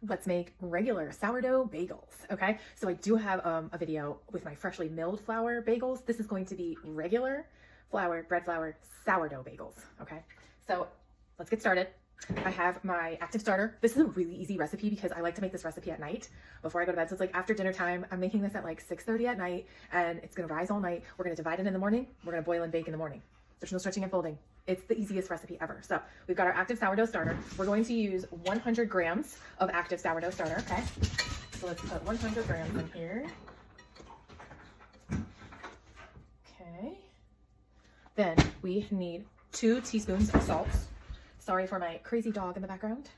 let's make regular sourdough bagels. Okay, so I do have a video with my freshly milled flour bagels. This is going to be regular flour, bread flour, sourdough bagels. Okay, so let's get started. I have my active starter. This is a really easy recipe because I like to make this recipe at night before I go to bed. So it's like after dinner time. I'm making this at like 6:30 at night, and it's gonna rise all night. We're gonna divide it in the morning. We're gonna boil and bake in the morning. There's no stretching and folding. It's the easiest recipe ever. So we've got our active sourdough starter. We're going to use 100 grams of active sourdough starter, okay? So let's put 100 grams in here. Okay. Then we need 2 teaspoons of salt. Sorry for my crazy dog in the background.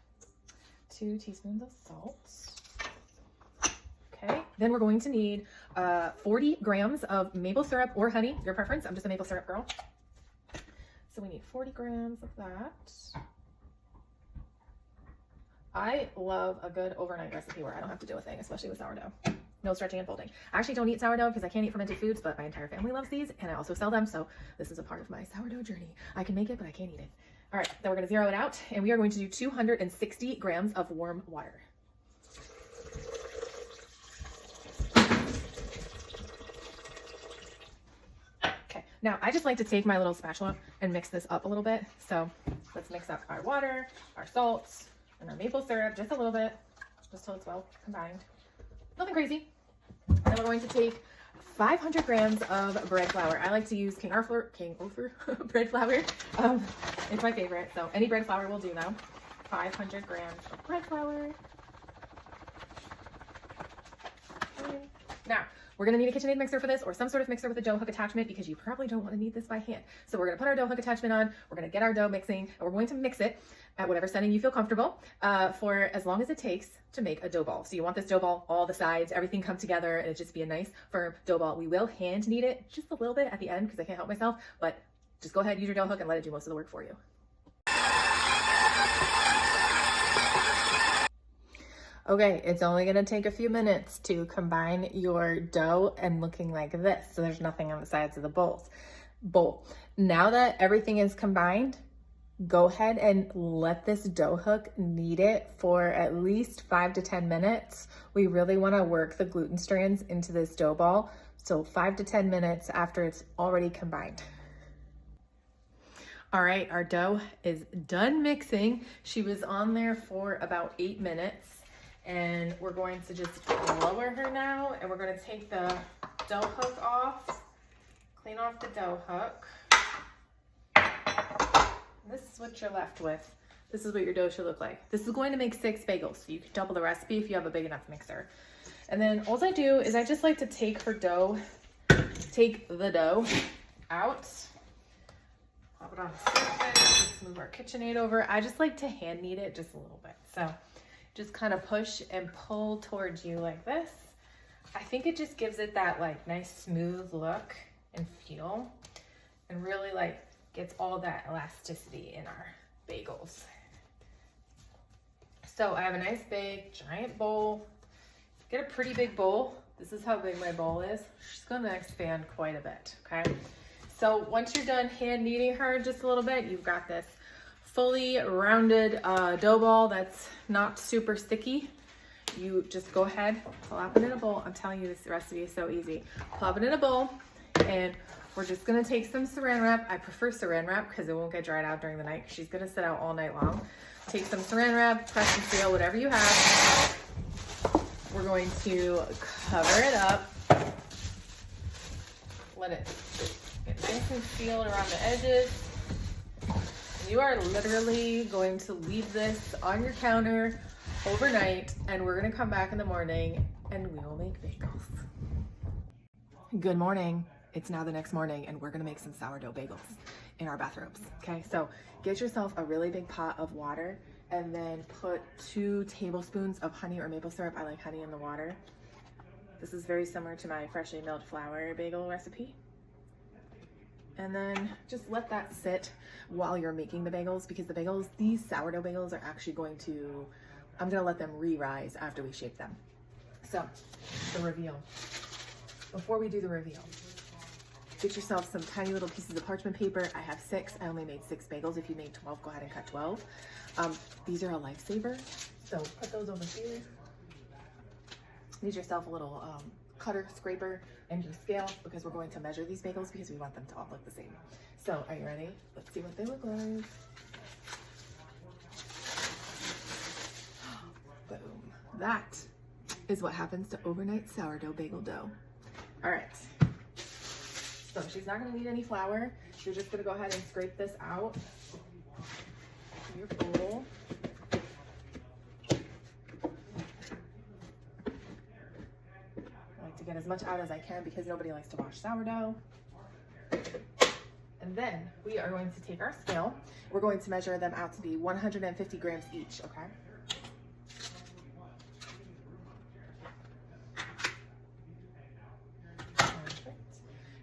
2 teaspoons of salt. Okay, then we're going to need 40 grams of maple syrup or honey, your preference. I'm just a maple syrup girl. So we need 40 grams of that. I love a good overnight recipe where I don't have to do a thing, especially with sourdough. No stretching and folding. I actually don't eat sourdough because I can't eat fermented foods, but my entire family loves these and I also sell them. So this is a part of my sourdough journey. I can make it, but I can't eat it. All right, then we're gonna zero it out and we are going to do 260 grams of warm water. Okay, now I just like to take my little spatula and mix this up a little bit. So let's mix up our water, our salts, and our maple syrup just a little bit, just so it's well combined. Nothing crazy. And then we're going to take 500 grams of bread flour. I like to use King Arthur bread flour. It's my favorite, so any bread flour will do now. 500 grams of bread flour. Okay. Now, we're gonna need a KitchenAid mixer for this or some sort of mixer with a dough hook attachment because you probably don't wanna knead this by hand. So we're gonna put our dough hook attachment on, we're gonna get our dough mixing, and we're going to mix it at whatever setting you feel comfortable for as long as it takes to make a dough ball. So you want this dough ball, all the sides, everything come together and it just be a nice firm dough ball. We will hand knead it just a little bit at the end because I can't help myself, but just go ahead, use your dough hook and let it do most of the work for you. Okay, it's only gonna take a few minutes to combine your dough and looking like this. So there's nothing on the sides of the bowl. Now that everything is combined, go ahead and let this dough hook knead it for at least 5 to 10 minutes. We really wanna work the gluten strands into this dough ball. So 5 to 10 minutes after it's already combined. All right, our dough is done mixing. She was on there for about 8 minutes. And we're going to just lower her now, and we're going to take the dough hook off, clean off the dough hook. And this is what you're left with. This is what your dough should look like. This is going to make 6 bagels, so you can double the recipe if you have a big enough mixer. And then all I do is I just like to take the dough out, pop it on the surface, let's move our KitchenAid over. I just like to hand knead it just a little bit. So just kind of push and pull towards you like this. I think it just gives it that like nice smooth look and feel and really like gets all that elasticity in our bagels. So I have a nice big giant bowl. Get a pretty big bowl. This is how big my bowl is. She's gonna expand quite a bit, okay? So once you're done hand kneading her just a little bit, you've got this fully rounded dough ball that's not super sticky. You just go ahead, plop it in a bowl. I'm telling you, this recipe is so easy. Plop it in a bowl, and we're just gonna take some saran wrap. I prefer saran wrap because it won't get dried out during the night. She's gonna sit out all night long. Take some saran wrap, press and seal, whatever you have. We're going to cover it up. Let it get nice and sealed around the edges. You are literally going to leave this on your counter overnight, and we're gonna come back in the morning and we will make bagels. Good morning. It's now the next morning and we're gonna make some sourdough bagels in our bathrobes, okay? So get yourself a really big pot of water and then put 2 tablespoons of honey or maple syrup. I like honey in the water. This is very similar to my freshly milled flour bagel recipe. And then just let that sit while you're making the bagels, because the bagels, these sourdough bagels are actually going to, I'm gonna let them re-rise after we shape them. So, the reveal. Before we do the reveal, get yourself some tiny little pieces of parchment paper. I have 6, I only made 6 bagels. If you made 12, go ahead and cut 12. These are a lifesaver. So put those over here. Need yourself a little cutter, scraper, and your scale because we're going to measure these bagels because we want them to all look the same. So are you ready? Let's see what they look like. Boom. That is what happens to overnight sourdough bagel dough. All right. So she's not gonna need any flour. You're just gonna go ahead and scrape this out in your bowl. I like to get as much out as I can because nobody likes to wash sourdough. And then we are going to take our scale. We're going to measure them out to be 150 grams each, okay?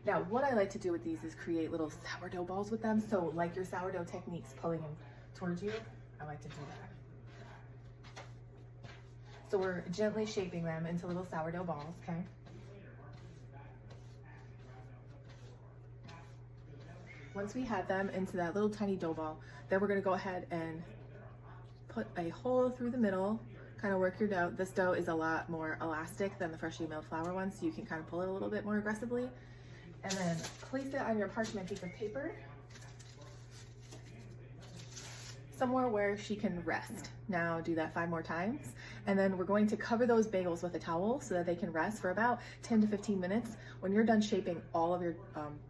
Now, what I like to do with these is create little sourdough balls with them. So like your sourdough techniques pulling them towards you, I like to do that. So we're gently shaping them into little sourdough balls, okay? Once we have them into that little tiny dough ball, then we're gonna go ahead and put a hole through the middle, kind of work your dough. This dough is a lot more elastic than the freshly milled flour one, so you can kind of pull it a little bit more aggressively. And then place it on your parchment piece of paper somewhere where she can rest. Now do that 5 more times. And then we're going to cover those bagels with a towel so that they can rest for about 10 to 15 minutes. When you're done shaping all of your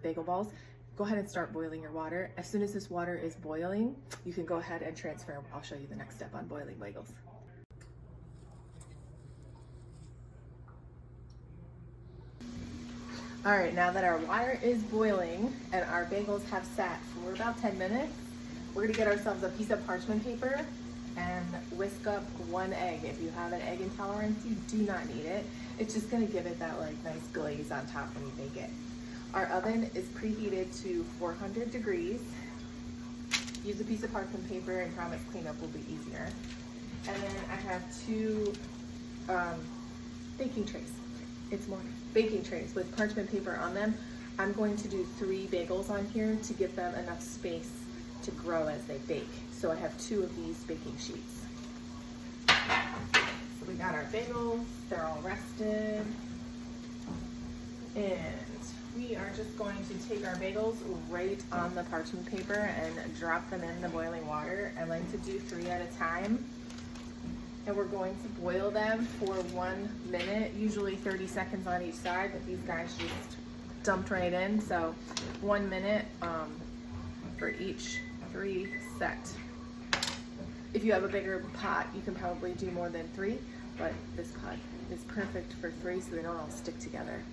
bagel balls, go ahead and start boiling your water. As soon as this water is boiling, you can go ahead and transfer. I'll show you the next step on boiling bagels. All right, now that our water is boiling and our bagels have sat for about 10 minutes, we're gonna get ourselves a piece of parchment paper and whisk up 1 egg. If you have an egg intolerance, you do not need it. It's just gonna give it that like nice glaze on top when you bake it. Our oven is preheated to 400 degrees. Use a piece of parchment paper and promise cleanup will be easier. And then I have 2 baking trays. It's more baking trays with parchment paper on them. I'm going to do 3 bagels on here to give them enough space to grow as they bake. So I have 2 of these baking sheets. So we got our bagels, they're all rested. And we are just going to take our bagels right on the parchment paper and drop them in the boiling water. I like to do 3 at a time. And we're going to boil them for 1 minute, usually 30 seconds on each side, but these guys just dumped right in. So 1 minute for each 3 set. If you have a bigger pot, you can probably do more than 3, but this pot is perfect for 3 so they don't all stick together.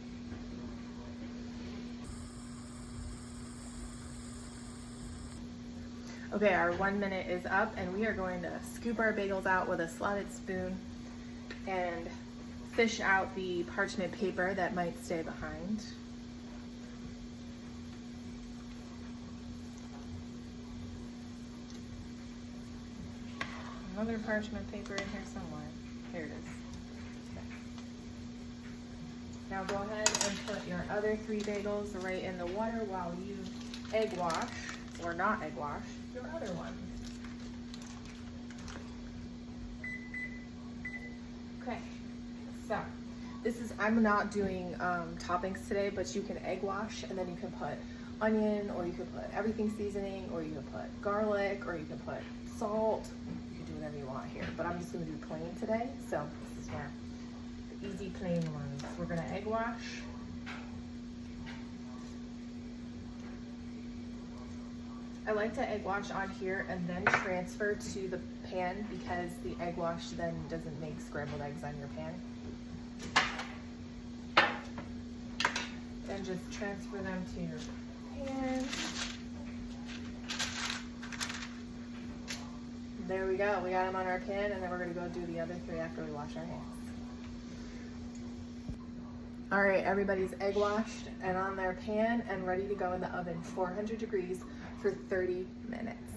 Okay, our 1 minute is up and we are going to scoop our bagels out with a slotted spoon and fish out the parchment paper that might stay behind. Another parchment paper in here somewhere. Here it is. Now go ahead and put your other 3 bagels right in the water while you egg wash, or not egg wash, your other one. Okay, so this is, I'm not doing toppings today, but you can egg wash and then you can put onion, or you can put everything seasoning, or you can put garlic, or you can put salt. You can do whatever you want here, but I'm just gonna do plain today. So this is where the easy plain ones. We're gonna egg wash. I like to egg wash on here and then transfer to the pan because the egg wash then doesn't make scrambled eggs on your pan. Then just transfer them to your pan. There we go, we got them on our pan, and then we're gonna go do the other 3 after we wash our hands. All right, everybody's egg washed and on their pan and ready to go in the oven, 400 degrees for 30 minutes.